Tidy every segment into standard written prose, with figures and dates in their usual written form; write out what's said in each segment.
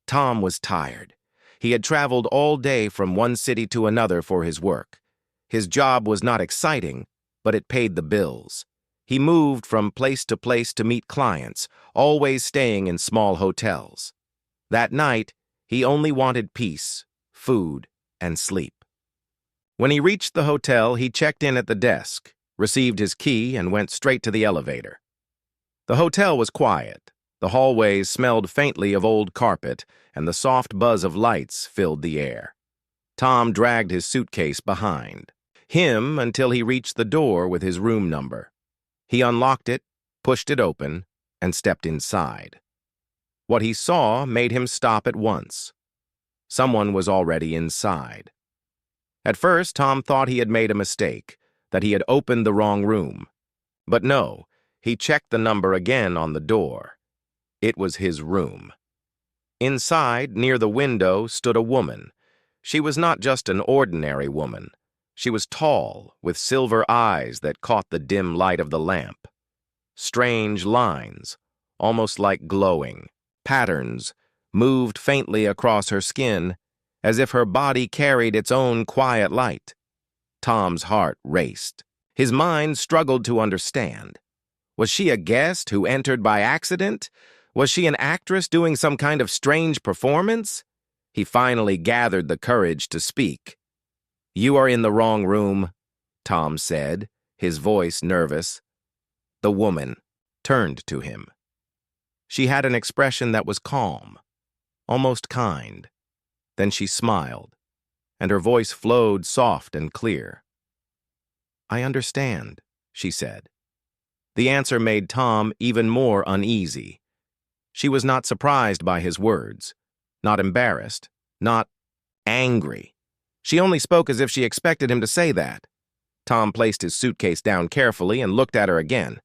Tom was tired. He had traveled all day from one city to another for his work. His job was not exciting, but it paid the bills. He moved from place to meet clients, always staying in small hotels. That night, he only wanted peace, food, and sleep. When he reached the hotel, he checked in at the desk, received his key, and went straight to the elevator. The hotel was quiet. The hallways smelled faintly of old carpet, and the soft buzz of lights filled the air. Tom dragged his suitcase behind him until he reached the door with his room number. He unlocked it, pushed it open, and stepped inside. What he saw made him stop at once. Someone was already inside. At first, Tom thought he had made a mistake, that he had opened the wrong room. But no, he checked the number again on the door. It was his room. Inside, near the window, stood a woman. She was not just an ordinary woman. She was tall, with silver eyes that caught the dim light of the lamp. Strange lines, almost like glowing patterns, moved faintly across her skin, as if her body carried its own quiet light. Tom's heart raced. His mind struggled to understand. Was she a guest who entered by accident? Was she an actress doing some kind of strange performance? He finally gathered the courage to speak. "You are in the wrong room," Tom said, his voice nervous. The woman turned to him. She had an expression that was calm, almost kind. Then she smiled, and her voice flowed soft and clear. "I understand," she said. The answer made Tom even more uneasy. She was not surprised by his words, not embarrassed, not angry. She only spoke as if she expected him to say that. Tom placed his suitcase down carefully and looked at her again.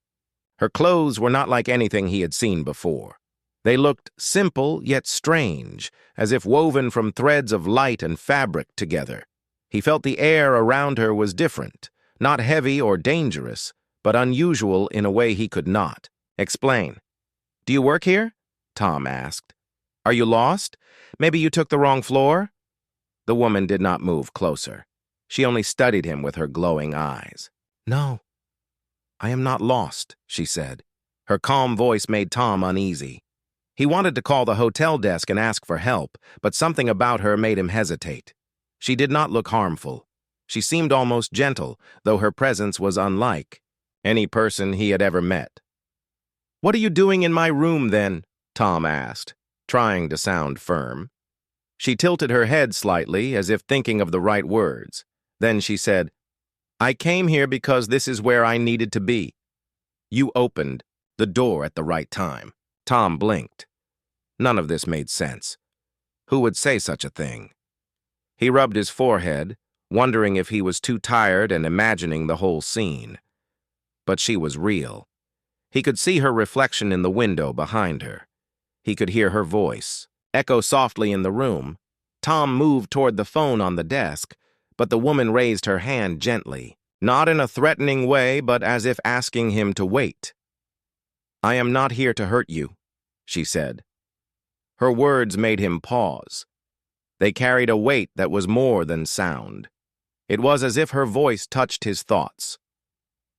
Her clothes were not like anything he had seen before. They looked simple yet strange, as if woven from threads of light and fabric together. He felt the air around her was different, not heavy or dangerous, but unusual in a way he could not explain. "Do you work here?" Tom asked. "Are you lost? Maybe you took the wrong floor?" The woman did not move closer. She only studied him with her glowing eyes. "No, I am not lost," she said. Her calm voice made Tom uneasy. He wanted to call the hotel desk and ask for help, but something about her made him hesitate. She did not look harmful. She seemed almost gentle, though her presence was unlike any person he had ever met. "What are you doing in my room, then?" Tom asked, trying to sound firm. She tilted her head slightly, as if thinking of the right words. Then she said, "I came here because this is where I needed to be." "You opened the door at the right time." Tom blinked. None of this made sense. Who would say such a thing? He rubbed his forehead, wondering if he was too tired and imagining the whole scene. But she was real. He could see her reflection in the window behind her. He could hear her voice echo softly in the room. Tom moved toward the phone on the desk, but the woman raised her hand gently, not in a threatening way, but as if asking him to wait. "I am not here to hurt you," she said. Her words made him pause. They carried a weight that was more than sound. It was as if her voice touched his thoughts.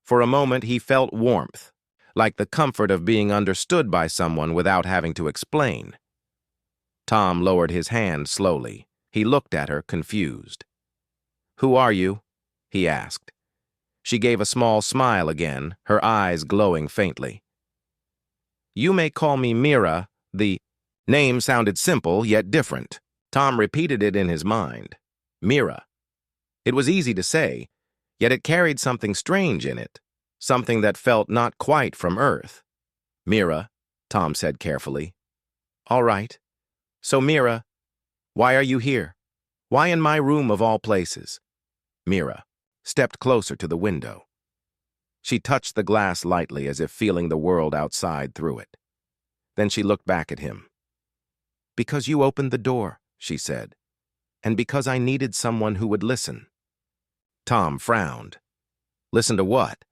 For a moment he felt warmth, like the comfort of being understood by someone without having to explain. Tom lowered his hand slowly. He looked at her, confused. "Who are you?" he asked. She gave a small smile again, her eyes glowing faintly. "You may call me Mira." The name sounded simple, yet different. Tom repeated it in his mind. Mira. It was easy to say, yet it carried something strange in it, something that felt not quite from Earth. "Mira," Tom said carefully. "All right. So, Mira, why are you here? Why in my room of all places?" Mira stepped closer to the window. She touched the glass lightly as if feeling the world outside through it. Then she looked back at him. "Because you opened the door," she said, "and because I needed someone who would listen." Tom frowned. "Listen to what?"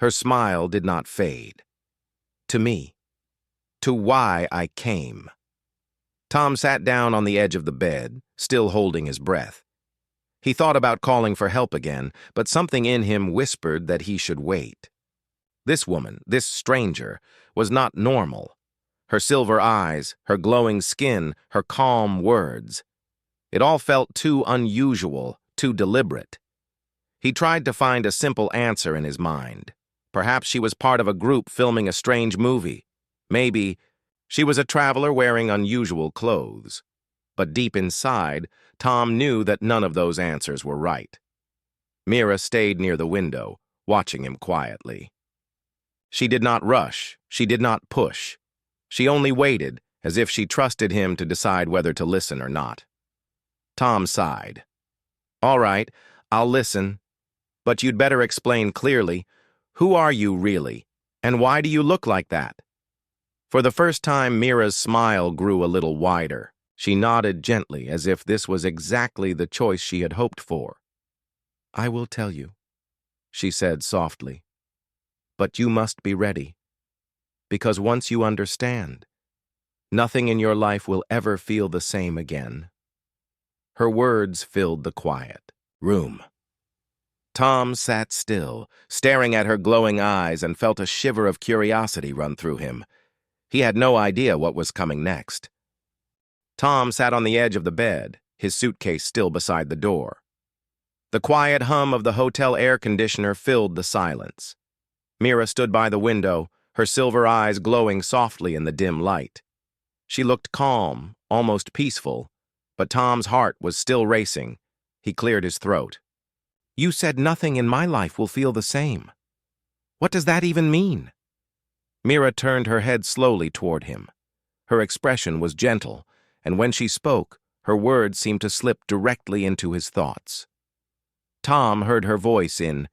Her smile did not fade. "To me. To why I came." Tom sat down on the edge of the bed, still holding his breath. He thought about calling for help again, but something in him whispered that he should wait. This woman, this stranger, was not normal. Her silver eyes, her glowing skin, her calm words. It all felt too unusual, too deliberate. He tried to find a simple answer in his mind. Perhaps she was part of a group filming a strange movie. Maybe she was a traveler wearing unusual clothes. But deep inside, Tom knew that none of those answers were right. Mira stayed near the window, watching him quietly. She did not rush, she did not push. She only waited, as if she trusted him to decide whether to listen or not. Tom sighed. "All right, I'll listen. But you'd better explain clearly, who are you really, and why do you look like that?" For the first time, Mira's smile grew a little wider. She nodded gently, as if this was exactly the choice she had hoped for. "I will tell you," she said softly. "But you must be ready. Because once you understand, nothing in your life will ever feel the same again." Her words filled the quiet room. Tom sat still, staring at her glowing eyes, and felt a shiver of curiosity run through him. He had no idea what was coming next. Tom sat on the edge of the bed, his suitcase still beside the door. The quiet hum of the hotel air conditioner filled the silence. Mira stood by the window, her silver eyes glowing softly in the dim light. She looked calm, almost peaceful, but Tom's heart was still racing. He cleared his throat. "You said nothing in my life will feel the same. What does that even mean?" Mira turned her head slowly toward him. Her expression was gentle, and when she spoke, her words seemed to slip directly into his thoughts. Tom heard her voice in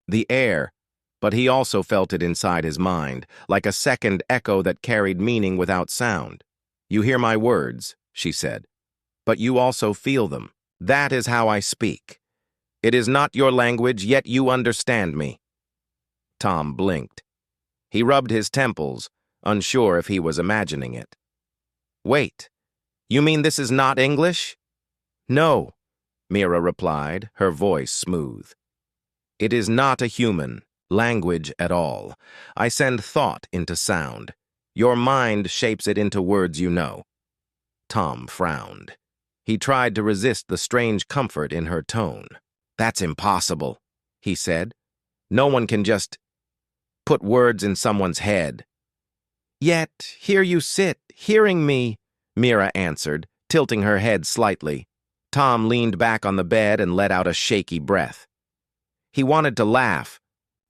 the air, but he also felt it inside his mind, like a second echo that carried meaning without sound. "You hear my words," she said, "but you also feel them. That is how I speak. It is not your language, yet you understand me." Tom blinked. He rubbed his temples, unsure if he was imagining it. "Wait, you mean this is not English?" "No," Mira replied, her voice smooth. "It is not a human language at all. I send thought into sound. Your mind shapes it into words you know." Tom frowned. He tried to resist the strange comfort in her tone. "That's impossible," he said. "No one can just put words in someone's head." "Yet, here you sit, hearing me," Mira answered, tilting her head slightly. Tom leaned back on the bed and let out a shaky breath. He wanted to laugh,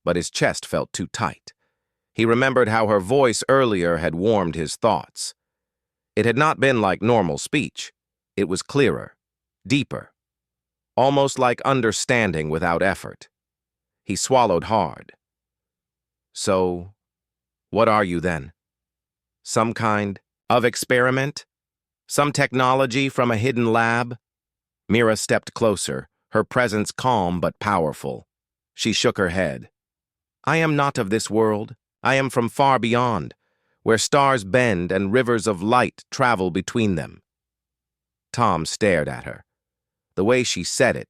but his chest felt too tight. He remembered how her voice earlier had warmed his thoughts. It had not been like normal speech. It was clearer, deeper, almost like understanding without effort. He swallowed hard. "So, what are you then? Some kind of experiment? Some technology from a hidden lab?" Mira stepped closer, her presence calm but powerful. She shook her head. "I am not of this world. I am from far beyond, where stars bend and rivers of light travel between them." Tom stared at her. The way she said it,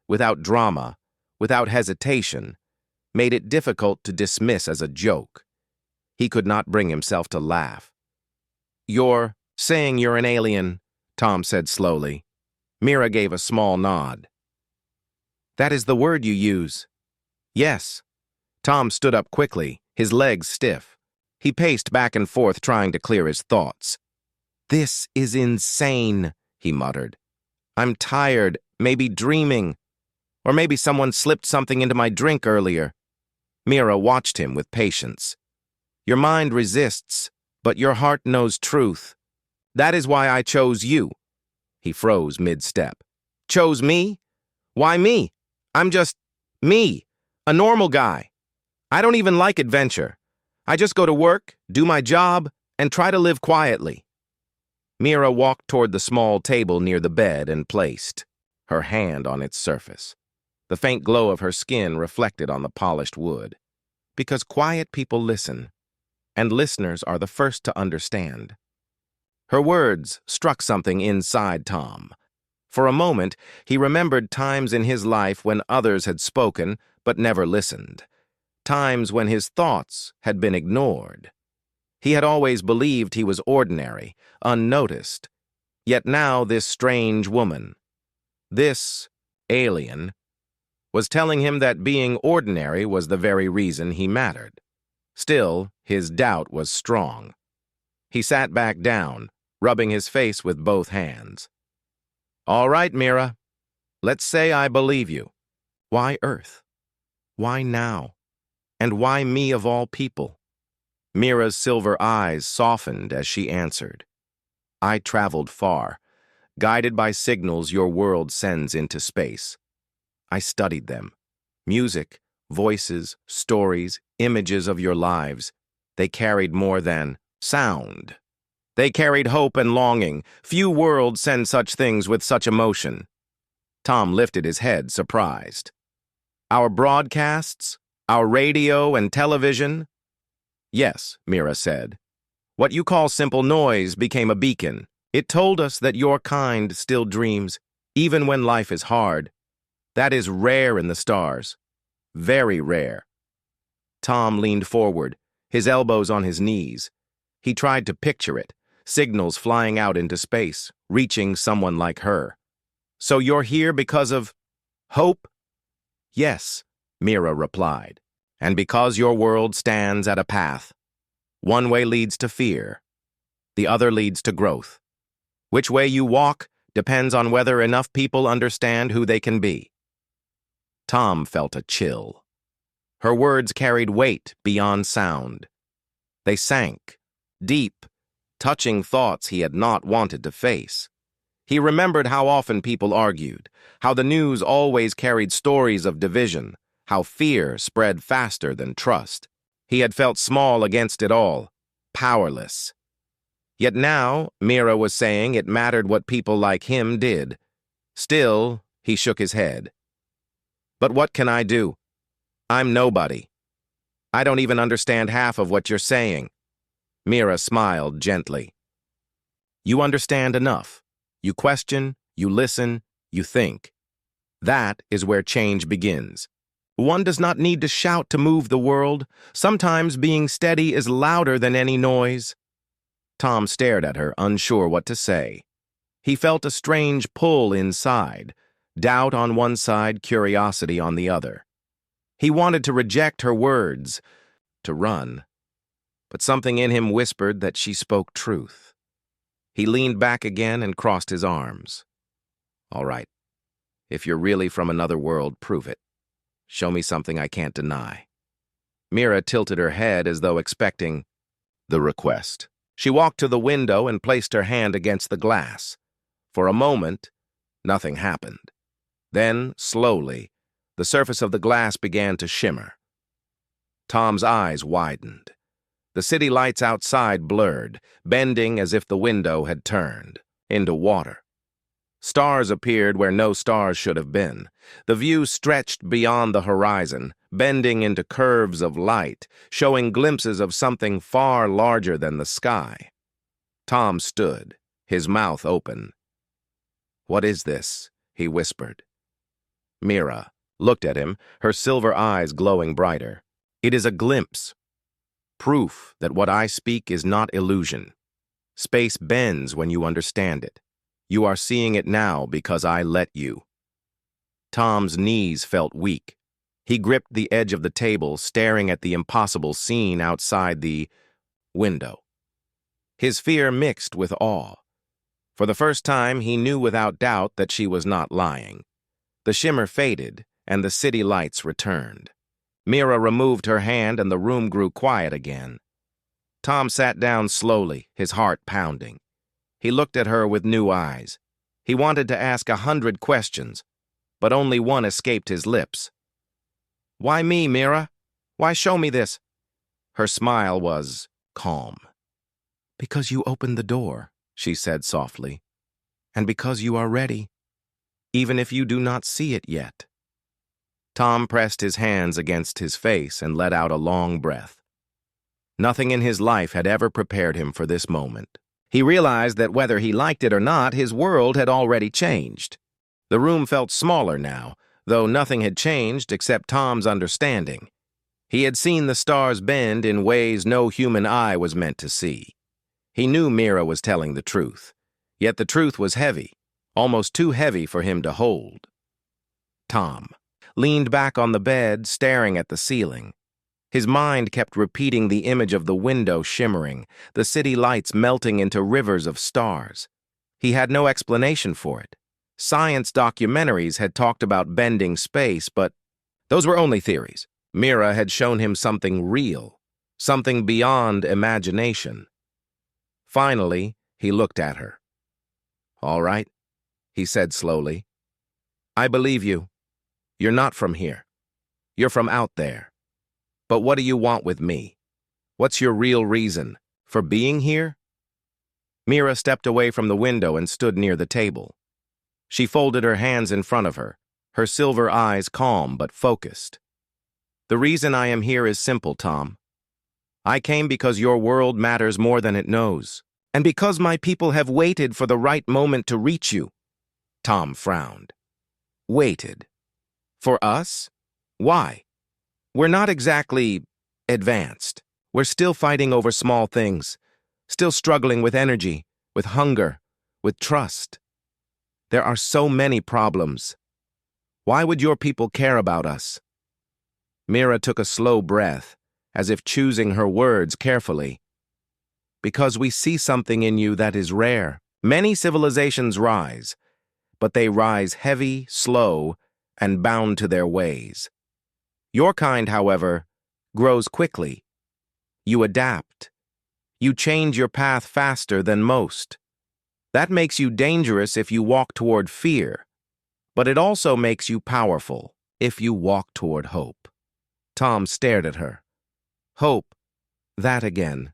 without drama, without hesitation, made it difficult to dismiss as a joke. He could not bring himself to laugh. "You're saying you're an alien," Tom said slowly. Mira gave a small nod. "That is the word you use." "Yes." Tom stood up quickly, his legs stiff. He paced back and forth, trying to clear his thoughts. "This is insane," he muttered. "I'm tired, maybe dreaming. Or maybe someone slipped something into my drink earlier." Mira watched him with patience. "Your mind resists, but your heart knows truth. That is why I chose you." He froze mid-step. "Chose me? Why me? I'm just me, a normal guy. I don't even like adventure. I just go to work, do my job, and try to live quietly." Mira walked toward the small table near the bed and placed her hand on its surface. The faint glow of her skin reflected on the polished wood. Because quiet people listen, and listeners are the first to understand. Her words struck something inside Tom. For a moment, he remembered times in his life when others had spoken but never listened. Times when his thoughts had been ignored. He had always believed he was ordinary, unnoticed. Yet now this strange woman, this alien, was telling him that being ordinary was the very reason he mattered. Still, his doubt was strong. He sat back down, rubbing his face with both hands. "All right, Mira. Let's say I believe you. Why Earth? Why now? And why me of all people?" Mira's silver eyes softened as she answered. "I traveled far, guided by signals your world sends into space. I studied them. Music, voices, stories, images of your lives. They carried more than sound. They carried hope and longing. Few worlds send such things with such emotion." Tom lifted his head, surprised. "Our broadcasts? Our radio and television?" "Yes," Mira said. "What you call simple noise became a beacon. It told us that your kind still dreams, even when life is hard. That is rare in the stars. Very rare." Tom leaned forward, his elbows on his knees. He tried to picture it, signals flying out into space, reaching someone like her. "So you're here because of hope?" "Yes," Mira replied. "And because your world stands at a path. One way leads to fear. The other leads to growth. Which way you walk depends on whether enough people understand who they can be." Tom felt a chill. Her words carried weight beyond sound. They sank, deep, touching thoughts he had not wanted to face. He remembered how often people argued, how the news always carried stories of division, how fear spread faster than trust. He had felt small against it all, powerless. Yet now, Mira was saying it mattered what people like him did. Still, he shook his head. "But what can I do? I'm nobody. I don't even understand half of what you're saying." Mira smiled gently. "You understand enough. You question, you listen, you think. That is where change begins. One does not need to shout to move the world. Sometimes being steady is louder than any noise." Tom stared at her, unsure what to say. He felt a strange pull inside, doubt on one side, curiosity on the other. He wanted to reject her words, to run. But something in him whispered that she spoke truth. He leaned back again and crossed his arms. "All right. If you're really from another world, prove it. Show me something I can't deny." Mira tilted her head as though expecting the request. She walked to the window and placed her hand against the glass. For a moment, nothing happened. Then, slowly, the surface of the glass began to shimmer. Tom's eyes widened. The city lights outside blurred, bending as if the window had turned into water. Stars appeared where no stars should have been. The view stretched beyond the horizon, bending into curves of light, showing glimpses of something far larger than the sky. Tom stood, his mouth open. "What is this?" he whispered. Mira looked at him, her silver eyes glowing brighter. "It is a glimpse. Proof that what I speak is not illusion. Space bends when you understand it. You are seeing it now because I let you." Tom's knees felt weak. He gripped the edge of the table, staring at the impossible scene outside the window. His fear mixed with awe. For the first time, he knew without doubt that she was not lying. The shimmer faded, and the city lights returned. Mira removed her hand, and the room grew quiet again. Tom sat down slowly, his heart pounding. He looked at her with new eyes. He wanted to ask 100 questions, but only one escaped his lips. "Why me, Mira? Why show me this?" Her smile was calm. "Because you opened the door," she said softly, "and because you are ready, even if you do not see it yet." Tom pressed his hands against his face and let out a long breath. Nothing in his life had ever prepared him for this moment. He realized that whether he liked it or not, his world had already changed. The room felt smaller now, though nothing had changed except Tom's understanding. He had seen the stars bend in ways no human eye was meant to see. He knew Mira was telling the truth, yet the truth was heavy, almost too heavy for him to hold. Tom leaned back on the bed, staring at the ceiling. His mind kept repeating the image of the window shimmering, the city lights melting into rivers of stars. He had no explanation for it. Science documentaries had talked about bending space, but those were only theories. Mira had shown him something real, something beyond imagination. Finally, he looked at her. "All right," he said slowly. "I believe you. You're not from here. You're from out there. But what do you want with me? What's your real reason for being here?" Mira stepped away from the window and stood near the table. She folded her hands in front of her, her silver eyes calm but focused. "The reason I am here is simple, Tom. I came because your world matters more than it knows, and because my people have waited for the right moment to reach you." Tom frowned. "Waited? For us? Why? We're not exactly advanced. We're still fighting over small things, still struggling with energy, with hunger, with trust. There are so many problems. Why would your people care about us?" Mira took a slow breath, as if choosing her words carefully. "Because we see something in you that is rare. Many civilizations rise, but they rise heavy, slow, and bound to their ways. Your kind, however, grows quickly. You adapt. You change your path faster than most. That makes you dangerous if you walk toward fear, but it also makes you powerful if you walk toward hope." Tom stared at her. "Hope, that again."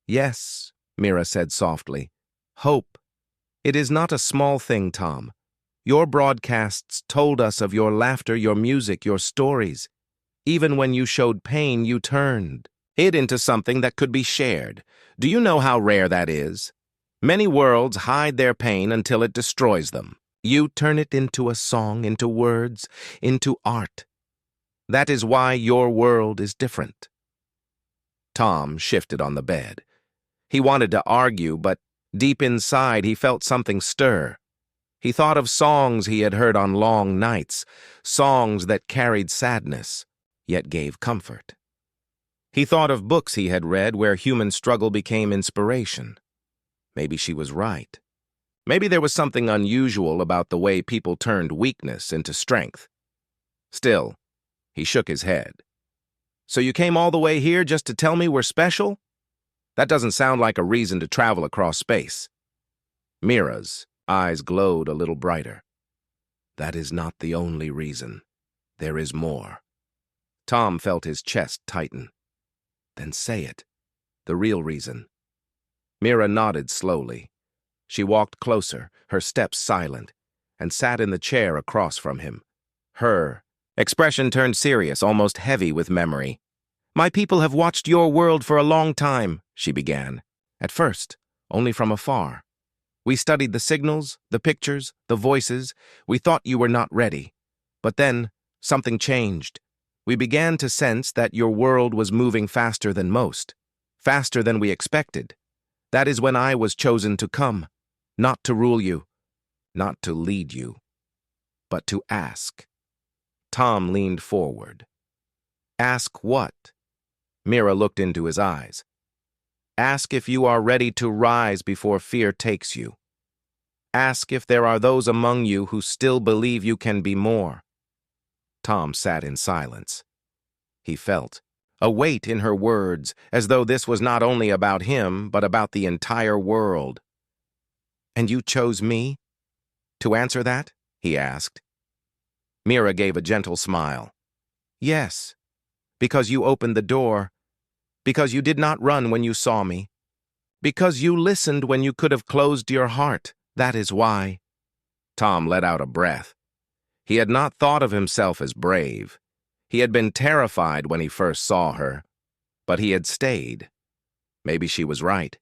"Yes," Mira said softly. "Hope. It is not a small thing, Tom. Your broadcasts told us of your laughter, your music, your stories. Even when you showed pain, you turned it into something that could be shared. Do you know how rare that is? Many worlds hide their pain until it destroys them. You turn it into a song, into words, into art. That is why your world is different." Tom shifted on the bed. He wanted to argue, but deep inside he felt something stir. He thought of songs he had heard on long nights, songs that carried sadness, yet gave comfort. He thought of books he had read where human struggle became inspiration. Maybe she was right. Maybe there was something unusual about the way people turned weakness into strength. Still, he shook his head. "So you came all the way here just to tell me we're special? That doesn't sound like a reason to travel across space." Mira's eyes glowed a little brighter. "That is not the only reason. There is more." Tom felt his chest tighten. "Then say it. The real reason." Mira nodded slowly. She walked closer, her steps silent, and sat in the chair across from him. Her expression turned serious, almost heavy with memory. "My people have watched your world for a long time," she began. "At first, only from afar. We studied the signals, the pictures, the voices. We thought you were not ready. But then, something changed. We began to sense that your world was moving faster than most, faster than we expected. That is when I was chosen to come, not to rule you, not to lead you, but to ask." Tom leaned forward. "Ask what?" Mira looked into his eyes. "Ask if you are ready to rise before fear takes you. Ask if there are those among you who still believe you can be more." Tom sat in silence. He felt a weight in her words, as though this was not only about him, but about the entire world. "And you chose me to answer that?" he asked. Mira gave a gentle smile. "Yes, because you opened the door, because you did not run when you saw me, because you listened when you could have closed your heart. That is why." Tom let out a breath. He had not thought of himself as brave. He had been terrified when he first saw her, but he had stayed. Maybe she was right.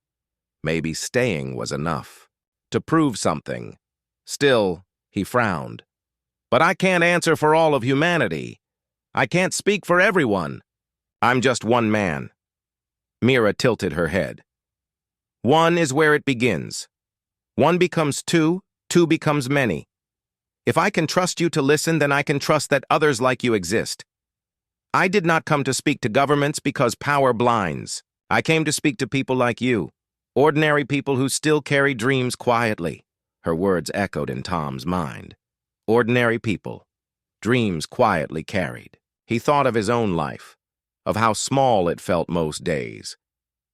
Maybe staying was enough. To prove something. Still, he frowned. But I can't answer for all of humanity. I can't speak for everyone. I'm just one man. Mira tilted her head. One is where it begins. One becomes two, two becomes many. If I can trust you to listen, then I can trust that others like you exist. I did not come to speak to governments because power blinds. I came to speak to people like you, ordinary people who still carry dreams quietly. Her words echoed in Tom's mind. Ordinary people, dreams quietly carried. He thought of his own life, of how small it felt most days.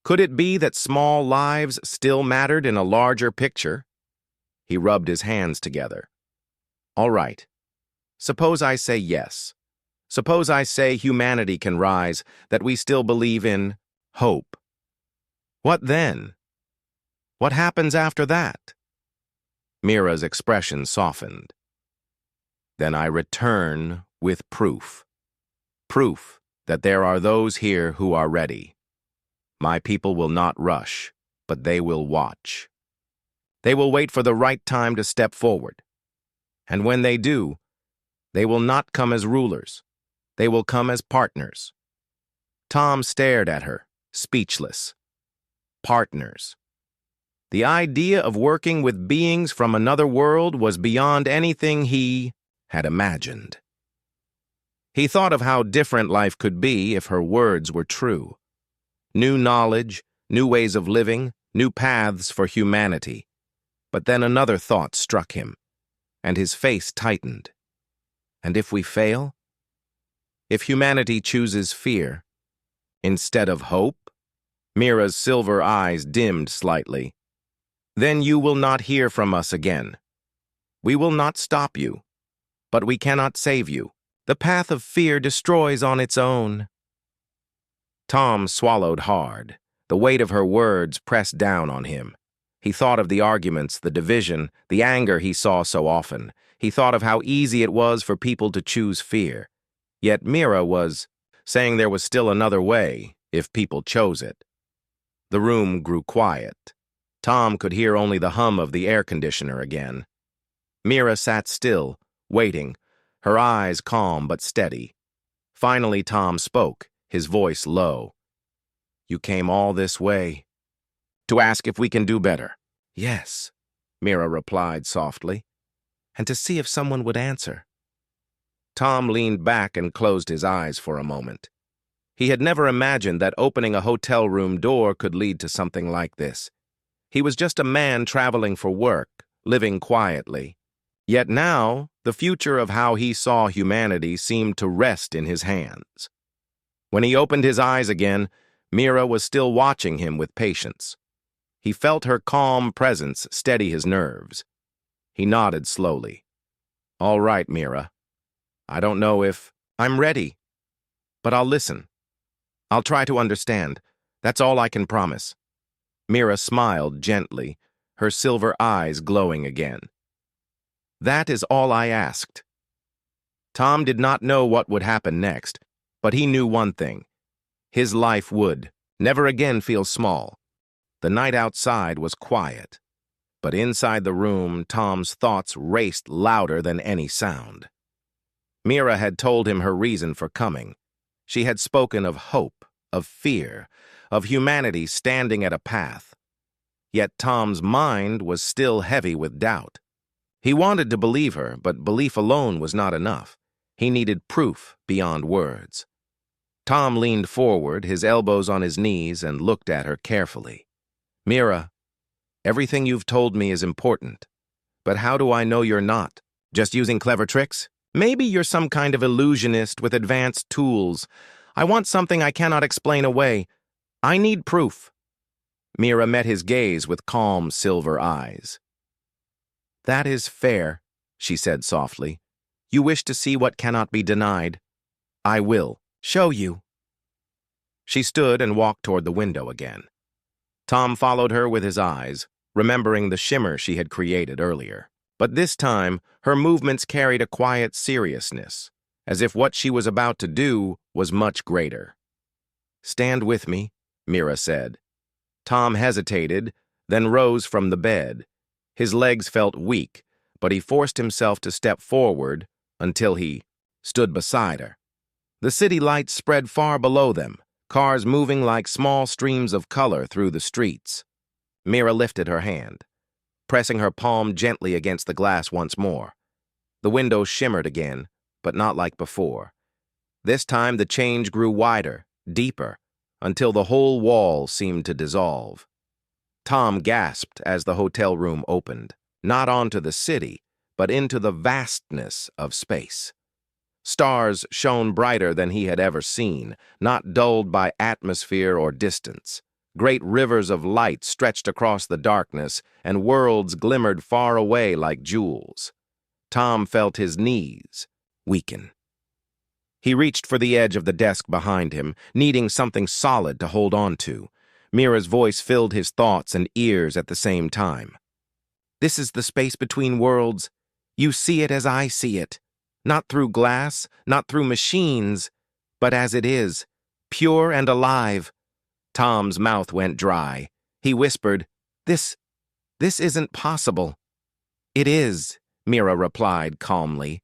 Could it be that small lives still mattered in a larger picture? He rubbed his hands together. All right. Suppose I say yes. Suppose I say humanity can rise, that we still believe in hope. What then? What happens after that? Mira's expression softened. Then I return with proof. Proof that there are those here who are ready. My people will not rush, but they will watch. They will wait for the right time to step forward. And when they do, they will not come as rulers. They will come as partners. Tom stared at her, speechless. Partners. The idea of working with beings from another world was beyond anything he had imagined. He thought of how different life could be if her words were true. New knowledge, new ways of living, new paths for humanity. But then another thought struck him, and his face tightened. And if we fail? If humanity chooses fear instead of hope? Mira's silver eyes dimmed slightly. Then you will not hear from us again. We will not stop you, but we cannot save you. The path of fear destroys on its own. Tom swallowed hard. The weight of her words pressed down on him. He thought of the arguments, the division, the anger he saw so often. He thought of how easy it was for people to choose fear. Yet Mira was saying there was still another way, if people chose it. The room grew quiet. Tom could hear only the hum of the air conditioner again. Mira sat still, waiting, her eyes calm but steady. Finally Tom spoke, his voice low. You came all this way to ask if we can do better. Yes, Mira replied softly, and to see if someone would answer. Tom leaned back and closed his eyes for a moment. He had never imagined that opening a hotel room door could lead to something like this. He was just a man traveling for work, living quietly. Yet now, the future of how he saw humanity seemed to rest in his hands. When he opened his eyes again, Mira was still watching him with patience. He felt her calm presence steady his nerves. He nodded slowly. All right, Mira. I don't know if I'm ready, but I'll listen. I'll try to understand. That's all I can promise. Mira smiled gently, her silver eyes glowing again. That is all I asked. Tom did not know what would happen next, but he knew one thing. His life would never again feel small. The night outside was quiet, but inside the room, Tom's thoughts raced louder than any sound. Mira had told him her reason for coming. She had spoken of hope, of fear, of humanity standing at a path. Yet Tom's mind was still heavy with doubt. He wanted to believe her, but belief alone was not enough. He needed proof beyond words. Tom leaned forward, his elbows on his knees, and looked at her carefully. Mira, everything you've told me is important, but how do I know you're not? Just using clever tricks? Maybe you're some kind of illusionist with advanced tools. I want something I cannot explain away. I need proof. Mira met his gaze with calm silver eyes. That is fair, she said softly. You wish to see what cannot be denied. I will show you. She stood and walked toward the window again. Tom followed her with his eyes, remembering the shimmer she had created earlier. But this time, her movements carried a quiet seriousness, as if what she was about to do was much greater. Stand with me, Mira said. Tom hesitated, then rose from the bed. His legs felt weak, but he forced himself to step forward until he stood beside her. The city lights spread far below them, cars moving like small streams of color through the streets. Mira lifted her hand, pressing her palm gently against the glass once more. The window shimmered again, but not like before. This time the change grew wider, deeper, until the whole wall seemed to dissolve. Tom gasped as the hotel room opened, not onto the city, but into the vastness of space. Stars shone brighter than he had ever seen, not dulled by atmosphere or distance. Great rivers of light stretched across the darkness, and worlds glimmered far away like jewels. Tom felt his knees weaken. He reached for the edge of the desk behind him, needing something solid to hold on to. Mira's voice filled his thoughts and ears at the same time. This is the space between worlds. You see it as I see it. Not through glass, not through machines, but as it is, pure and alive. Tom's mouth went dry. He whispered, This isn't possible. It is, Mira replied calmly.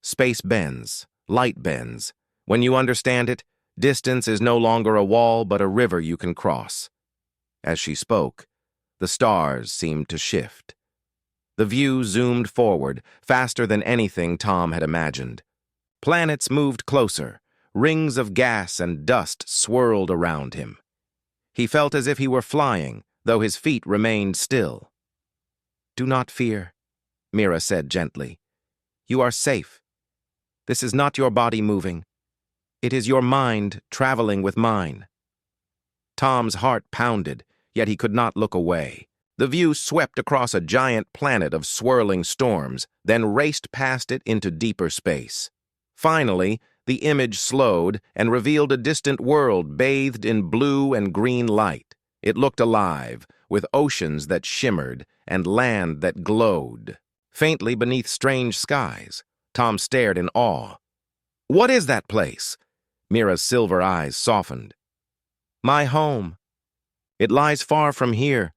Space bends, light bends. When you understand it, distance is no longer a wall but a river you can cross. As she spoke, the stars seemed to shift. The view zoomed forward, faster than anything Tom had imagined. Planets moved closer. Rings of gas and dust swirled around him. He felt as if he were flying, though his feet remained still. Do not fear, Mira said gently. You are safe. This is not your body moving. It is your mind traveling with mine. Tom's heart pounded, yet he could not look away. The view swept across a giant planet of swirling storms, then raced past it into deeper space. Finally, the image slowed and revealed a distant world bathed in blue and green light. It looked alive, with oceans that shimmered and land that glowed, faintly beneath strange skies. Tom stared in awe. What is that place? Mira's silver eyes softened. My home. It lies far from here.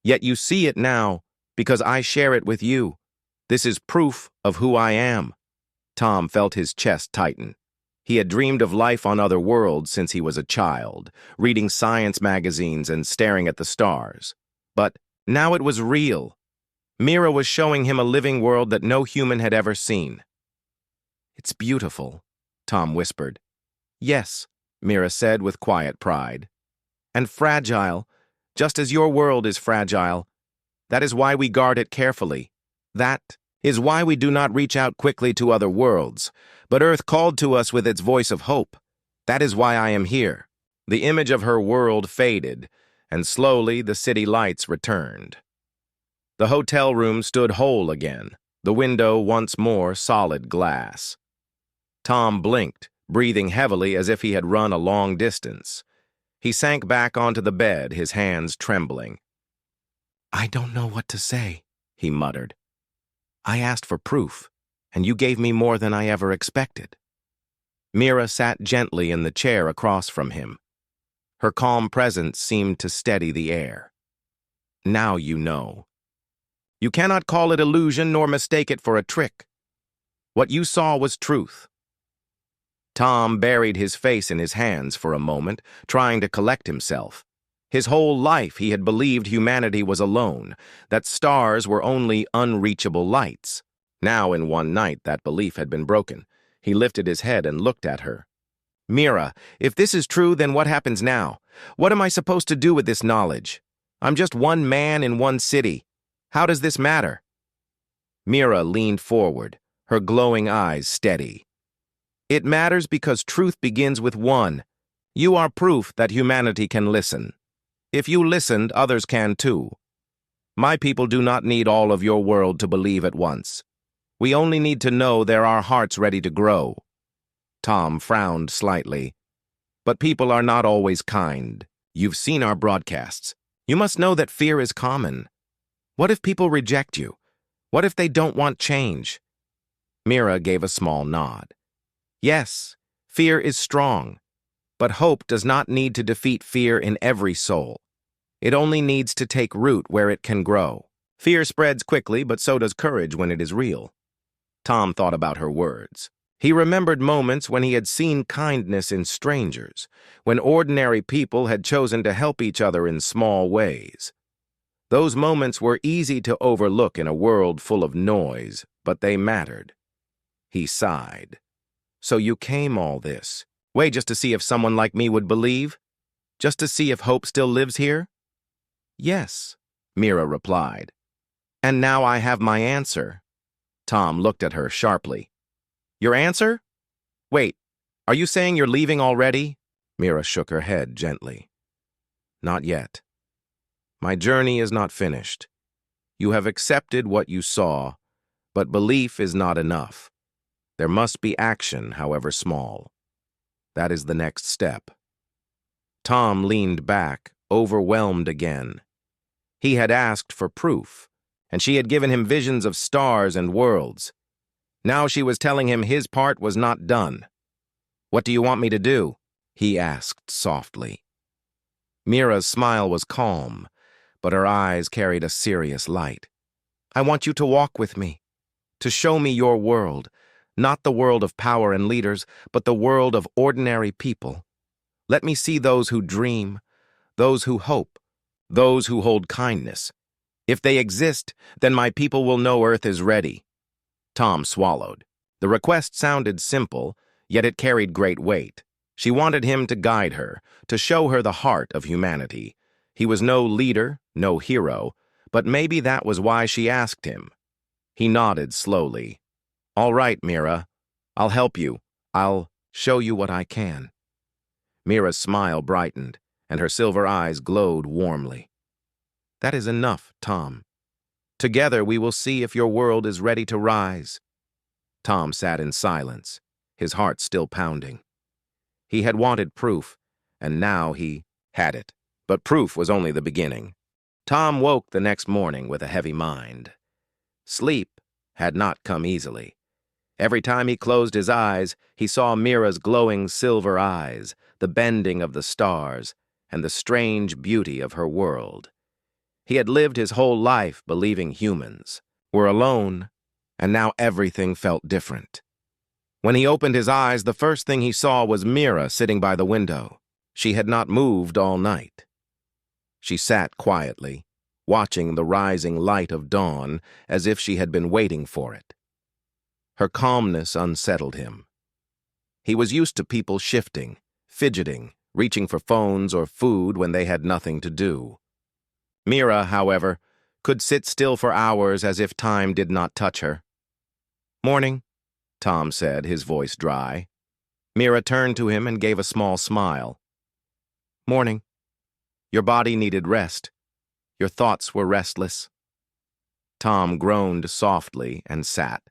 Yet you see it now, because I share it with you. This is proof of who I am. Tom felt his chest tighten. He had dreamed of life on other worlds since he was a child, reading science magazines and staring at the stars. But now it was real. Mira was showing him a living world that no human had ever seen. It's beautiful, Tom whispered. Yes, Mira said with quiet pride. And fragile. Just as your world is fragile. That is why we guard it carefully. That is why we do not reach out quickly to other worlds. But Earth called to us with its voice of hope. That is why I am here. The image of her world faded, and slowly the city lights returned. The hotel room stood whole again, the window once more solid glass. Tom blinked, breathing heavily as if he had run a long distance. He sank back onto the bed, his hands trembling. I don't know what to say, he muttered. I asked for proof, and you gave me more than I ever expected. Mira sat gently in the chair across from him. Her calm presence seemed to steady the air. Now you know. You cannot call it illusion nor mistake it for a trick. What you saw was truth. Tom buried his face in his hands for a moment, trying to collect himself. His whole life he had believed humanity was alone, that stars were only unreachable lights. Now in one night that belief had been broken. He lifted his head and looked at her. Mira, if this is true, then what happens now? What am I supposed to do with this knowledge? I'm just one man in one city. How does this matter? Mira leaned forward, her glowing eyes steady. It matters because truth begins with one. You are proof that humanity can listen. If you listened, others can too. My people do not need all of your world to believe at once. We only need to know there are hearts ready to grow. Tom frowned slightly. But people are not always kind. You've seen our broadcasts. You must know that fear is common. What if people reject you? What if they don't want change? Mira gave a small nod. Yes, fear is strong, but hope does not need to defeat fear in every soul. It only needs to take root where it can grow. Fear spreads quickly, but so does courage when it is real. Tom thought about her words. He remembered moments when he had seen kindness in strangers, when ordinary people had chosen to help each other in small ways. Those moments were easy to overlook in a world full of noise, but they mattered. He sighed. So you came all this way just to see if someone like me would believe? Just to see if hope still lives here? Yes, Mira replied. And now I have my answer. Tom looked at her sharply. Your answer? Wait, are you saying you're leaving already? Mira shook her head gently. Not yet. My journey is not finished. You have accepted what you saw, but belief is not enough. There must be action, however small. That is the next step. Tom leaned back, overwhelmed again. He had asked for proof, and she had given him visions of stars and worlds. Now she was telling him his part was not done. What do you want me to do? He asked softly. Mira's smile was calm, but her eyes carried a serious light. I want you to walk with me, to show me your world, not the world of power and leaders, but the world of ordinary people. Let me see those who dream, those who hope, those who hold kindness. If they exist, then my people will know Earth is ready. Tom swallowed. The request sounded simple, yet it carried great weight. She wanted him to guide her, to show her the heart of humanity. He was no leader, no hero, but maybe that was why she asked him. He nodded slowly. All right, Mira. I'll help you. I'll show you what I can. Mira's smile brightened, and her silver eyes glowed warmly. That is enough, Tom. Together we will see if your world is ready to rise. Tom sat in silence, his heart still pounding. He had wanted proof, and now he had it. But proof was only the beginning. Tom woke the next morning with a heavy mind. Sleep had not come easily. Every time he closed his eyes, he saw Mira's glowing silver eyes, the bending of the stars, and the strange beauty of her world. He had lived his whole life believing humans were alone, and now everything felt different. When he opened his eyes, the first thing he saw was Mira sitting by the window. She had not moved all night. She sat quietly, watching the rising light of dawn as if she had been waiting for it. Her calmness unsettled him. He was used to people shifting, fidgeting, reaching for phones or food when they had nothing to do. Mira, however, could sit still for hours as if time did not touch her. Morning, Tom said, his voice dry. Mira turned to him and gave a small smile. Morning. Your body needed rest. Your thoughts were restless. Tom groaned softly and sat.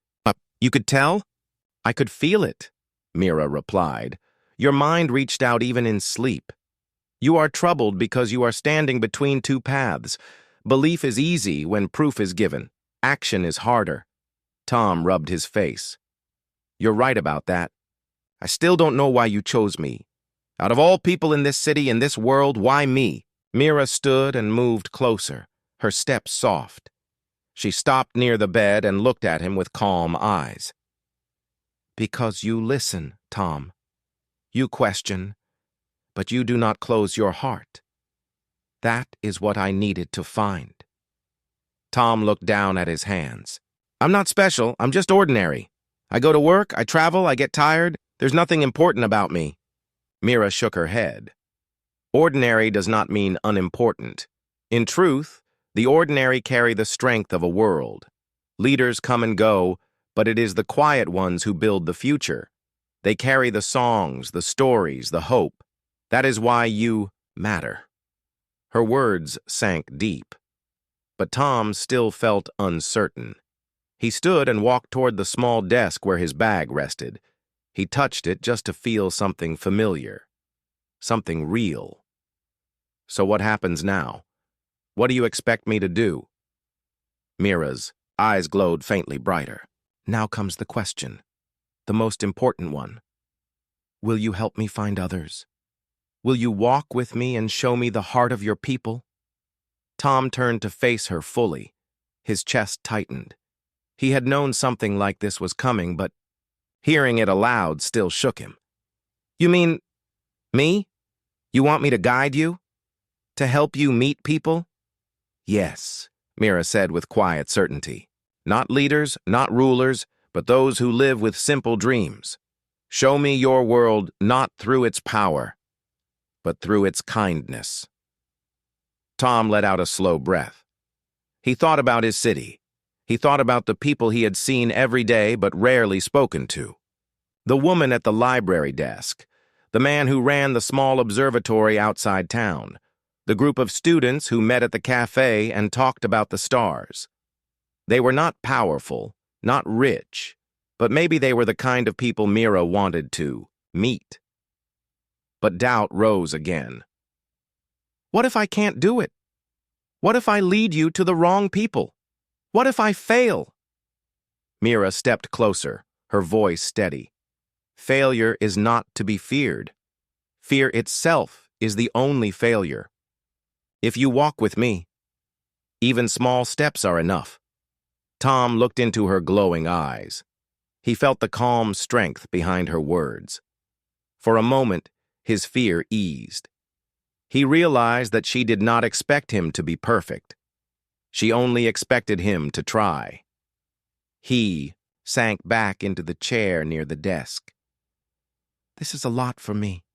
You could tell? I could feel it, Mira replied. Your mind reached out even in sleep. You are troubled because you are standing between two paths. Belief is easy when proof is given. Action is harder. Tom rubbed his face. You're right about that. I still don't know why you chose me. Out of all people in this city, in this world, why me? Mira stood and moved closer, her steps soft. She stopped near the bed and looked at him with calm eyes. Because you listen, Tom. You question, but you do not close your heart. That is what I needed to find. Tom looked down at his hands. I'm not special, I'm just ordinary. I go to work, I travel, I get tired. There's nothing important about me. Mira shook her head. Ordinary does not mean unimportant. In truth, the ordinary carry the strength of a world. Leaders come and go, but it is the quiet ones who build the future. They carry the songs, the stories, the hope. That is why you matter. Her words sank deep. But Tom still felt uncertain. He stood and walked toward the small desk where his bag rested. He touched it just to feel something familiar. Something real. So what happens now? What do you expect me to do? Mira's eyes glowed faintly brighter. Now comes the question, the most important one. Will you help me find others? Will you walk with me and show me the heart of your people? Tom turned to face her fully. His chest tightened. He had known something like this was coming, but hearing it aloud still shook him. "You mean me? You want me to guide you? To help you meet people?" "Yes," Mira said with quiet certainty. "Not leaders, not rulers, but those who live with simple dreams. Show me your world not through its power, but through its kindness." Tom let out a slow breath. He thought about his city. He thought about the people he had seen every day but rarely spoken to. The woman at the library desk, the man who ran the small observatory outside town, the group of students who met at the cafe and talked about the stars. They were not powerful, not rich, but maybe they were the kind of people Mira wanted to meet. But doubt rose again. What if I can't do it? What if I lead you to the wrong people? What if I fail? Mira stepped closer, her voice steady. Failure is not to be feared. Fear itself is the only failure. If you walk with me, even small steps are enough. Tom looked into her glowing eyes. He felt the calm strength behind her words. For a moment, his fear eased. He realized that she did not expect him to be perfect. She only expected him to try. He sank back into the chair near the desk. "This is a lot for me.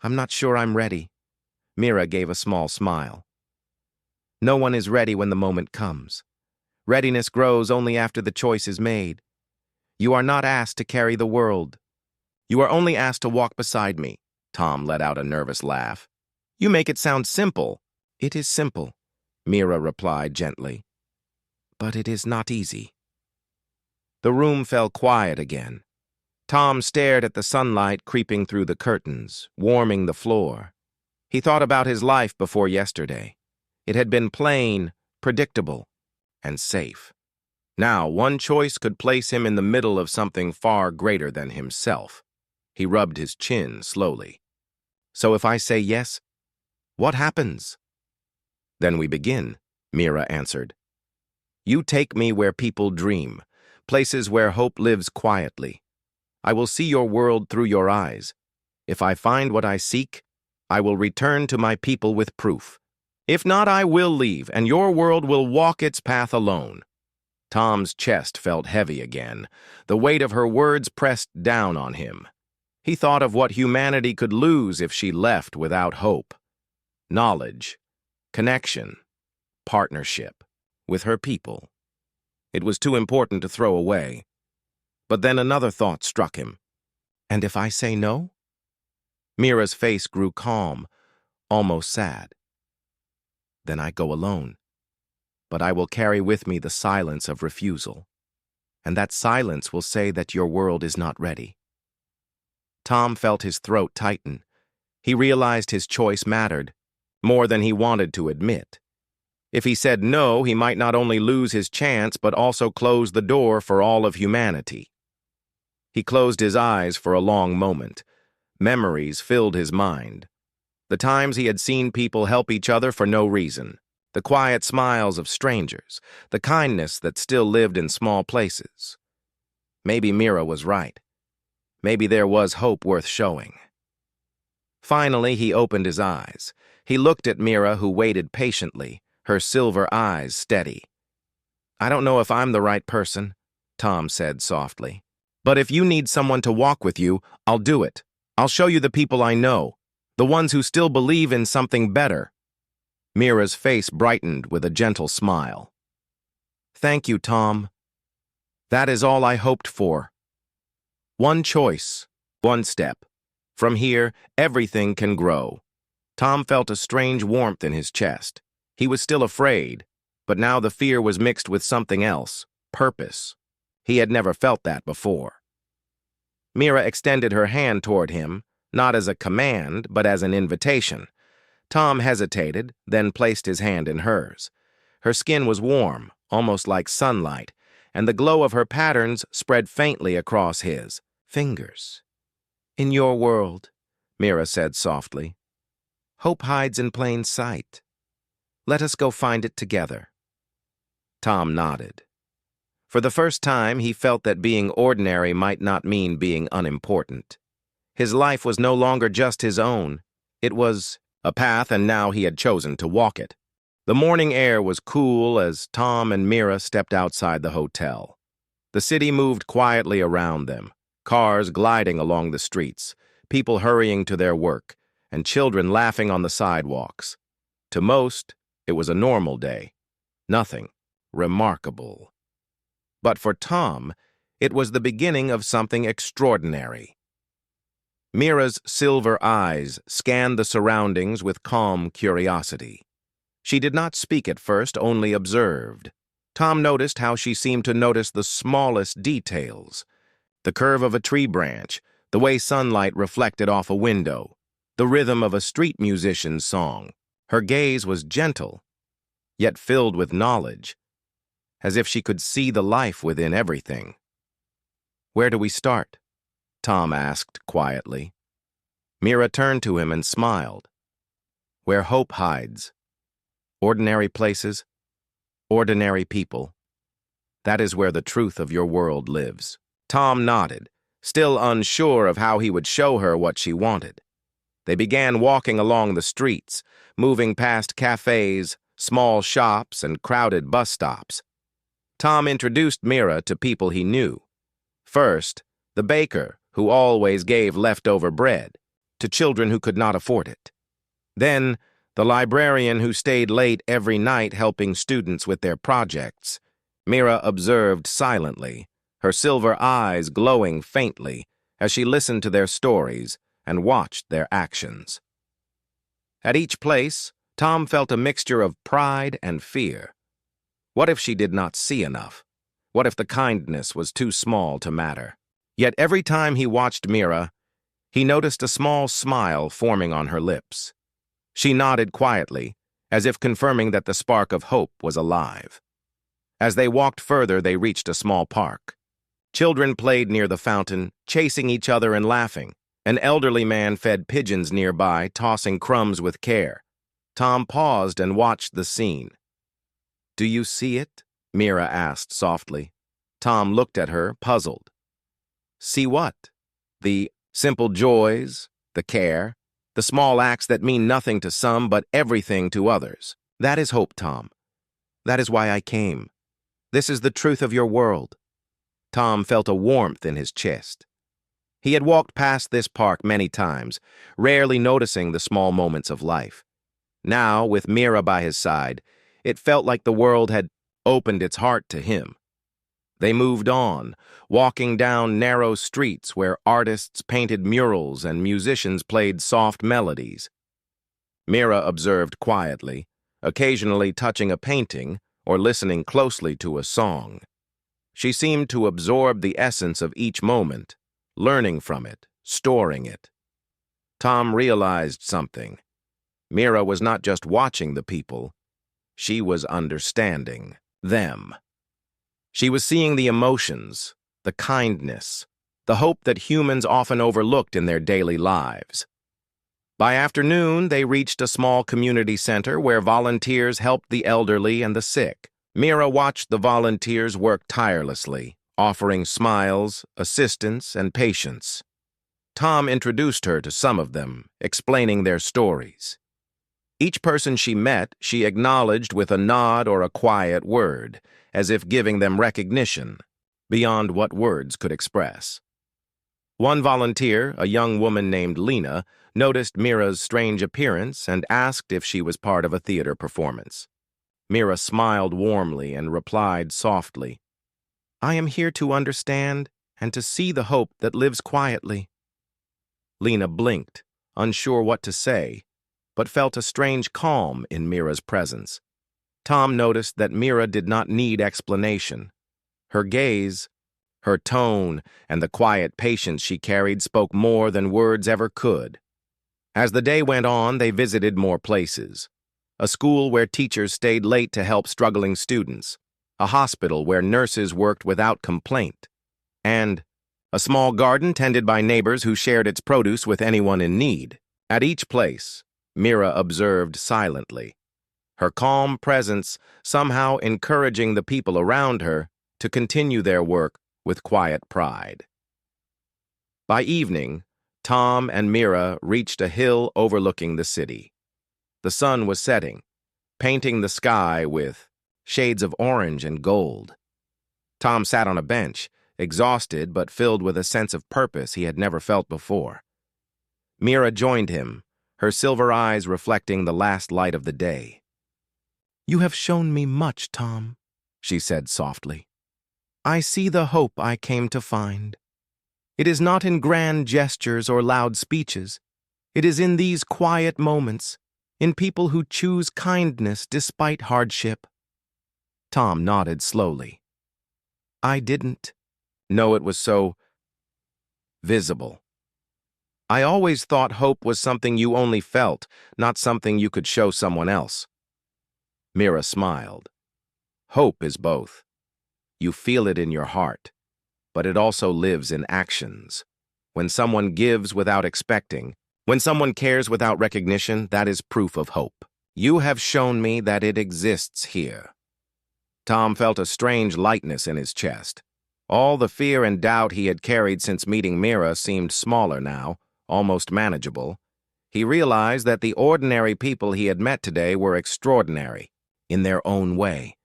I'm not sure I'm ready." Mira gave a small smile. "No one is ready when the moment comes. Readiness grows only after the choice is made. You are not asked to carry the world. You are only asked to walk beside me." Tom let out a nervous laugh. "You make it sound simple." "It is simple," Mira replied gently. "But it is not easy." The room fell quiet again. Tom stared at the sunlight creeping through the curtains, warming the floor. He thought about his life before yesterday. It had been plain, predictable, and safe. Now, one choice could place him in the middle of something far greater than himself. He rubbed his chin slowly. "So if I say yes, what happens?" "Then we begin," Mira answered. "You take me where people dream, places where hope lives quietly. I will see your world through your eyes. If I find what I seek, I will return to my people with proof. If not, I will leave, and your world will walk its path alone." Tom's chest felt heavy again. The weight of her words pressed down on him. He thought of what humanity could lose if she left without hope. Knowledge, connection, partnership with her people. It was too important to throw away. But then another thought struck him. "And if I say no?" Mira's face grew calm, almost sad. "Then I go alone. But I will carry with me the silence of refusal. And that silence will say that your world is not ready." Tom felt his throat tighten. He realized his choice mattered, more than he wanted to admit. If he said no, he might not only lose his chance, but also close the door for all of humanity. He closed his eyes for a long moment. Memories filled his mind. The times he had seen people help each other for no reason. The quiet smiles of strangers. The kindness that still lived in small places. Maybe Mira was right. Maybe there was hope worth showing. Finally, he opened his eyes. He looked at Mira, who waited patiently, her silver eyes steady. "I don't know if I'm the right person," Tom said softly. "But if you need someone to walk with you, I'll do it. I'll show you the people I know, the ones who still believe in something better." Mira's face brightened with a gentle smile. "Thank you, Tom. That is all I hoped for. One choice, one step. From here, everything can grow." Tom felt a strange warmth in his chest. He was still afraid, but now the fear was mixed with something else, purpose. He had never felt that before. Mira extended her hand toward him, not as a command, but as an invitation. Tom hesitated, then placed his hand in hers. Her skin was warm, almost like sunlight, and the glow of her patterns spread faintly across his fingers. "In your world," Mira said softly, "hope hides in plain sight. Let us go find it together." Tom nodded. For the first time, he felt that being ordinary might not mean being unimportant. His life was no longer just his own. It was a path, and now he had chosen to walk it. The morning air was cool as Tom and Mira stepped outside the hotel. The city moved quietly around them, cars gliding along the streets, people hurrying to their work, and children laughing on the sidewalks. To most, it was a normal day. Nothing remarkable. But for Tom, it was the beginning of something extraordinary. Mira's silver eyes scanned the surroundings with calm curiosity. She did not speak at first, only observed. Tom noticed how she seemed to notice the smallest details. The curve of a tree branch, the way sunlight reflected off a window, the rhythm of a street musician's song. Her gaze was gentle, yet filled with knowledge, as if she could see the life within everything. "Where do we start?" Tom asked quietly. Mira turned to him and smiled. "Where hope hides. Ordinary places, ordinary people. That is where the truth of your world lives." Tom nodded, still unsure of how he would show her what she wanted. They began walking along the streets, moving past cafes, small shops, and crowded bus stops. Tom introduced Mira to people he knew. First, the baker, who always gave leftover bread to children who could not afford it. Then, the librarian who stayed late every night helping students with their projects. Mira observed silently, her silver eyes glowing faintly as she listened to their stories and watched their actions. At each place, Tom felt a mixture of pride and fear. What if she did not see enough? What if the kindness was too small to matter? Yet every time he watched Mira, he noticed a small smile forming on her lips. She nodded quietly, as if confirming that the spark of hope was alive. As they walked further, they reached a small park. Children played near the fountain, chasing each other and laughing. An elderly man fed pigeons nearby, tossing crumbs with care. Tom paused and watched the scene. "Do you see it?" Mira asked softly. Tom looked at her, puzzled. "See what?" "The simple joys, the care, the small acts that mean nothing to some but everything to others. That is hope, Tom. That is why I came. This is the truth of your world." Tom felt a warmth in his chest. He had walked past this park many times, rarely noticing the small moments of life. Now, with Mira by his side, it felt like the world had opened its heart to him. They moved on, walking down narrow streets where artists painted murals and musicians played soft melodies. Mira observed quietly, occasionally touching a painting or listening closely to a song. She seemed to absorb the essence of each moment, learning from it, storing it. Tom realized something. Mira was not just watching the people, she was understanding them. She was seeing the emotions, the kindness, the hope that humans often overlooked in their daily lives. By afternoon, they reached a small community center where volunteers helped the elderly and the sick. Mira watched the volunteers work tirelessly, offering smiles, assistance, and patience. Tom introduced her to some of them, explaining their stories. Each person she met, she acknowledged with a nod or a quiet word, as if giving them recognition, beyond what words could express. One volunteer, a young woman named Lena, noticed Mira's strange appearance and asked if she was part of a theater performance. Mira smiled warmly and replied softly, "I am here to understand and to see the hope that lives quietly." Lena blinked, unsure what to say, but felt a strange calm in Mira's presence. Tom noticed that Mira did not need explanation. Her gaze, her tone, and the quiet patience she carried spoke more than words ever could. As the day went on, they visited more places. A school where teachers stayed late to help struggling students, a hospital where nurses worked without complaint, and a small garden tended by neighbors who shared its produce with anyone in need. At each place, Mira observed silently. her calm presence somehow encouraging the people around her to continue their work with quiet pride. By evening, Tom and Mira reached a hill overlooking the city. The sun was setting, painting the sky with shades of orange and gold. Tom sat on a bench, exhausted but filled with a sense of purpose he had never felt before. Mira joined him, her silver eyes reflecting the last light of the day. "You have shown me much, Tom," she said softly. "I see the hope I came to find. It is not in grand gestures or loud speeches. It is in these quiet moments, in people who choose kindness despite hardship." Tom nodded slowly. "I didn't know it was so visible. I always thought hope was something you only felt, not something you could show someone else." Mira smiled. "Hope is both. You feel it in your heart, but it also lives in actions. When someone gives without expecting, when someone cares without recognition, that is proof of hope. You have shown me that it exists here." Tom felt a strange lightness in his chest. All the fear and doubt he had carried since meeting Mira seemed smaller now, almost manageable. He realized that the ordinary people he had met today were extraordinary, in their own way.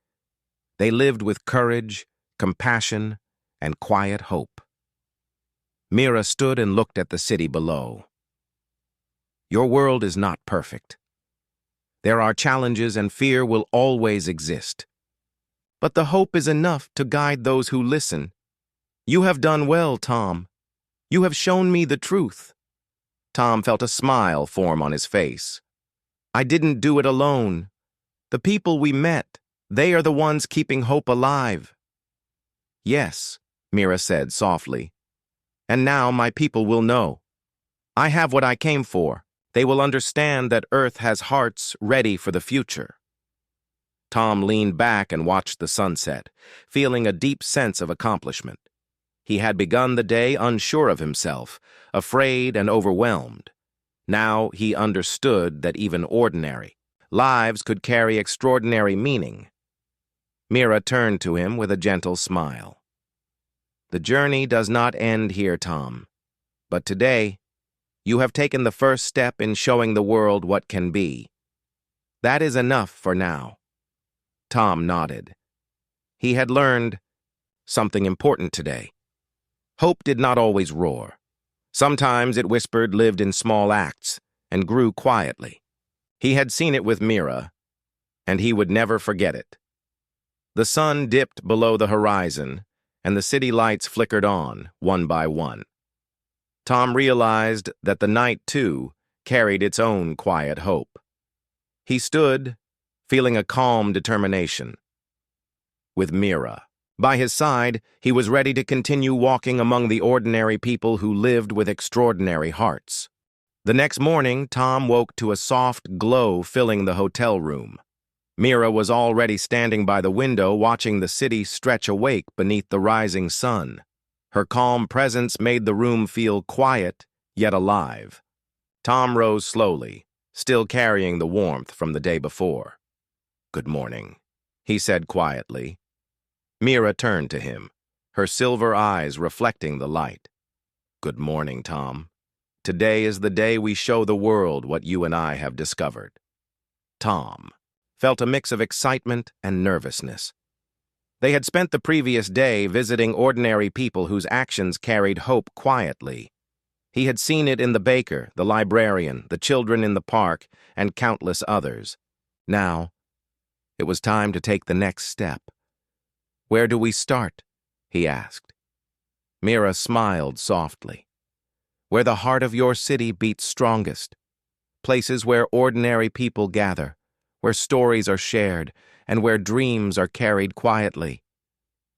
They lived with courage, compassion, and quiet hope. Mira stood and looked at the city below. "Your world is not perfect. There are challenges and fear will always exist. But the hope is enough to guide those who listen. You have done well, Tom. You have shown me the truth." Tom felt a smile form on his face. "I didn't do it alone. The people we met, they are the ones keeping hope alive." "Yes," Mira said softly. "And now my people will know. I have what I came for. They will understand that Earth has hearts ready for the future." Tom leaned back and watched the sunset, feeling a deep sense of accomplishment. He had begun the day unsure of himself, afraid and overwhelmed. Now he understood that even ordinary lives could carry extraordinary meaning. Mira turned to him with a gentle smile. "The journey does not end here, Tom. But today, you have taken the first step in showing the world what can be. That is enough for now." Tom nodded. He had learned something important today. Hope did not always roar. Sometimes it whispered, lived in small acts, and grew quietly. He had seen it with Mira, and he would never forget it. The sun dipped below the horizon, and the city lights flickered on, one by one. Tom realized that the night, too, carried its own quiet hope. He stood, feeling a calm determination. With Mira by his side, he was ready to continue walking among the ordinary people who lived with extraordinary hearts. The next morning, Tom woke to a soft glow filling the hotel room. Mira was already standing by the window watching the city stretch awake beneath the rising sun. Her calm presence made the room feel quiet, yet alive. Tom rose slowly, still carrying the warmth from the day before. "Good morning," he said quietly. Mira turned to him, her silver eyes reflecting the light. "Good morning, Tom. Today is the day we show the world what you and I have discovered." Tom felt a mix of excitement and nervousness. They had spent the previous day visiting ordinary people whose actions carried hope quietly. He had seen it in the baker, the librarian, the children in the park, and countless others. Now, it was time to take the next step. "Where do we start?" he asked. Mira smiled softly. "Where the heart of your city beats strongest. Places where ordinary people gather, where stories are shared, and where dreams are carried quietly."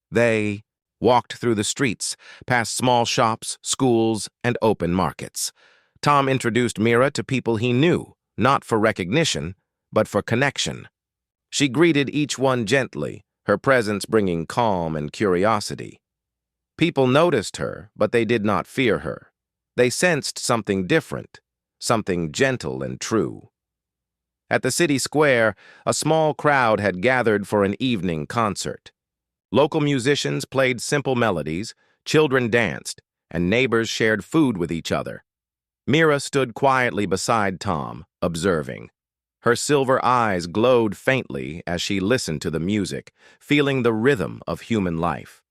They walked through the streets, past small shops, schools, and open markets. Tom introduced Mira to people he knew, not for recognition, but for connection. She greeted each one gently, her presence bringing calm and curiosity. People noticed her, but they did not fear her. They sensed something different, something gentle and true. At the city square, a small crowd had gathered for an evening concert. Local musicians played simple melodies, children danced, and neighbors shared food with each other. Mira stood quietly beside Tom, observing. Her silver eyes glowed faintly as she listened to the music, feeling the rhythm of human life.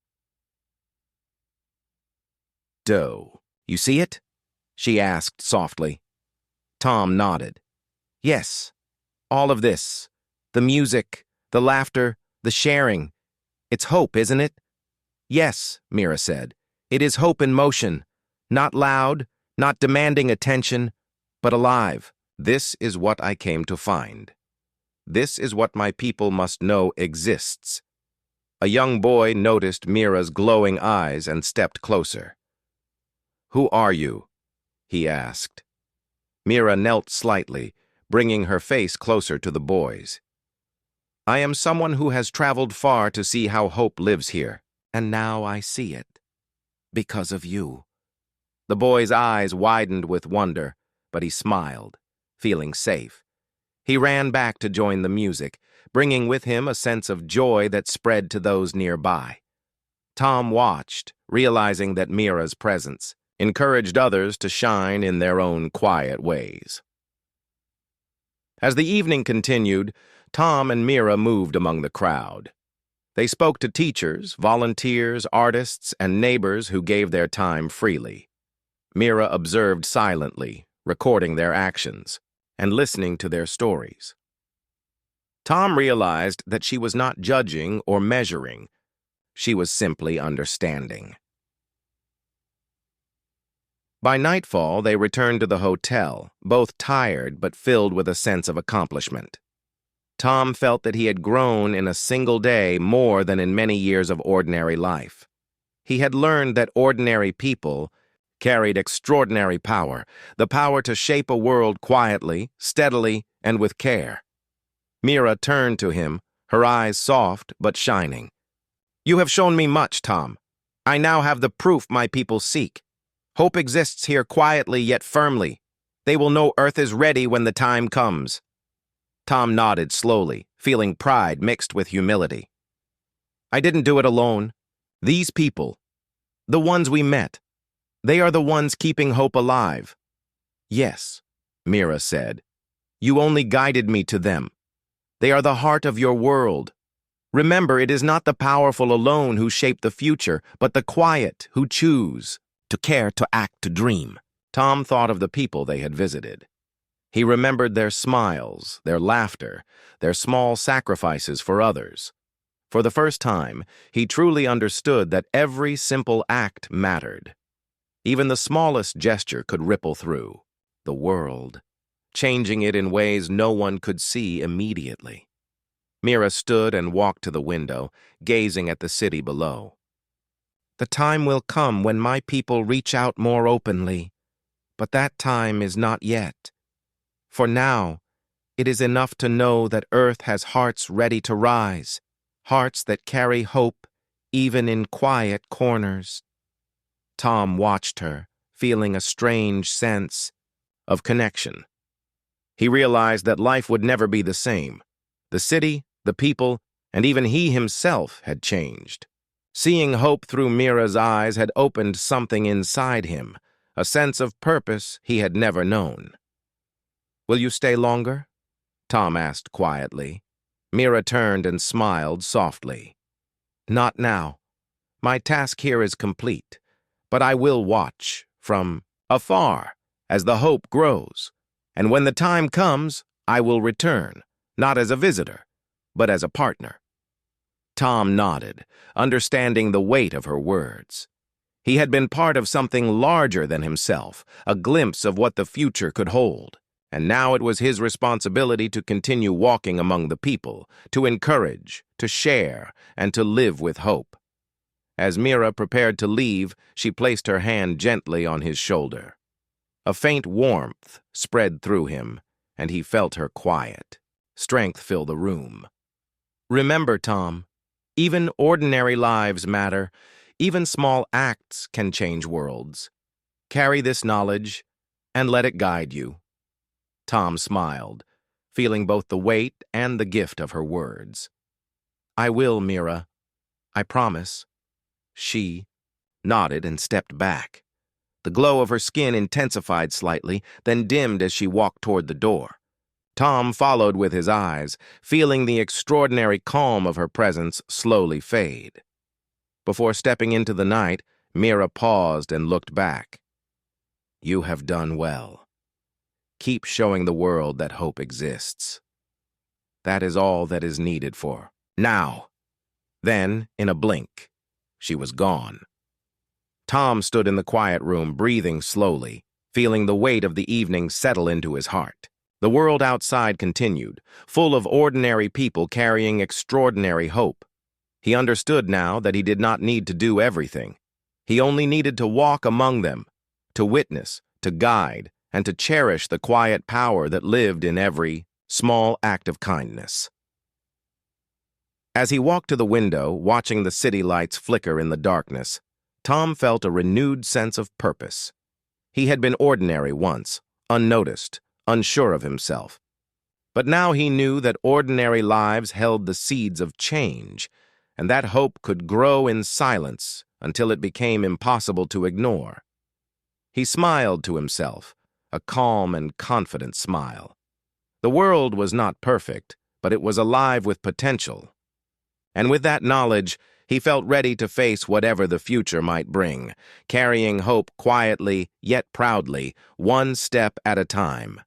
"Doe, you see it?" she asked softly. Tom nodded. "Yes, all of this. The music, the laughter, the sharing. It's hope, isn't it?" "Yes," Mira said. "It is hope in motion. Not loud, not demanding attention, but alive. This is what I came to find. This is what my people must know exists." A young boy noticed Mira's glowing eyes and stepped closer. "Who are you?" he asked. Mira knelt slightly, bringing her face closer to the boy's. "I am someone who has traveled far to see how hope lives here, and now I see it. Because of you." The boy's eyes widened with wonder, but he smiled, feeling safe. He ran back to join the music, bringing with him a sense of joy that spread to those nearby. Tom watched, realizing that Mira's presence encouraged others to shine in their own quiet ways. As the evening continued, Tom and Mira moved among the crowd. They spoke to teachers, volunteers, artists, and neighbors who gave their time freely. Mira observed silently, recording their actions and listening to their stories. Tom realized that she was not judging or measuring. She was simply understanding. By nightfall, they returned to the hotel, both tired but filled with a sense of accomplishment. Tom felt that he had grown in a single day more than in many years of ordinary life. He had learned that ordinary people carried extraordinary power, the power to shape a world quietly, steadily, and with care. Mira turned to him, her eyes soft but shining. "You have shown me much, Tom. I now have the proof my people seek. Hope exists here quietly yet firmly. They will know Earth is ready when the time comes." Tom nodded slowly, feeling pride mixed with humility. "I didn't do it alone. These people, the ones we met, they are the ones keeping hope alive." "Yes," Mira said. "You only guided me to them. They are the heart of your world. Remember, it is not the powerful alone who shape the future, but the quiet who choose to care, to act, to dream." Tom thought of the people they had visited. He remembered their smiles, their laughter, their small sacrifices for others. For the first time, he truly understood that every simple act mattered. Even the smallest gesture could ripple through the world, changing it in ways no one could see immediately. Mira stood and walked to the window, gazing at the city below. "The time will come when my people reach out more openly, but that time is not yet. For now, it is enough to know that Earth has hearts ready to rise, hearts that carry hope even in quiet corners." Tom watched her, feeling a strange sense of connection. He realized that life would never be the same. The city, the people, and even he himself had changed. Seeing hope through Mira's eyes had opened something inside him, a sense of purpose he had never known. "Will you stay longer?" Tom asked quietly. Mira turned and smiled softly. "Not now. My task here is complete, but I will watch from afar as the hope grows, and when the time comes, I will return, not as a visitor, but as a partner." Tom nodded, understanding the weight of her words. He had been part of something larger than himself, a glimpse of what the future could hold, and now it was his responsibility to continue walking among the people, to encourage, to share, and to live with hope. As Mira prepared to leave, she placed her hand gently on his shoulder. A faint warmth spread through him, and he felt her quiet. Strength filled the room. "Remember, Tom, even ordinary lives matter. Even small acts can change worlds. Carry this knowledge and let it guide you." Tom smiled, feeling both the weight and the gift of her words. "I will, Mira. I promise." She nodded and stepped back. The glow of her skin intensified slightly, then dimmed as she walked toward the door. Tom followed with his eyes, feeling the extraordinary calm of her presence slowly fade. Before stepping into the night, Mira paused and looked back. "You have done well. Keep showing the world that hope exists. That is all that is needed for now." Then, in a blink, she was gone. Tom stood in the quiet room, breathing slowly, feeling the weight of the evening settle into his heart. The world outside continued, full of ordinary people carrying extraordinary hope. He understood now that he did not need to do everything. He only needed to walk among them, to witness, to guide, and to cherish the quiet power that lived in every small act of kindness. As he walked to the window, watching the city lights flicker in the darkness, Tom felt a renewed sense of purpose. He had been ordinary once, unnoticed, unsure of himself. But now he knew that ordinary lives held the seeds of change, and that hope could grow in silence until it became impossible to ignore. He smiled to himself, a calm and confident smile. The world was not perfect, but it was alive with potential. And with that knowledge, he felt ready to face whatever the future might bring, carrying hope quietly yet proudly, one step at a time.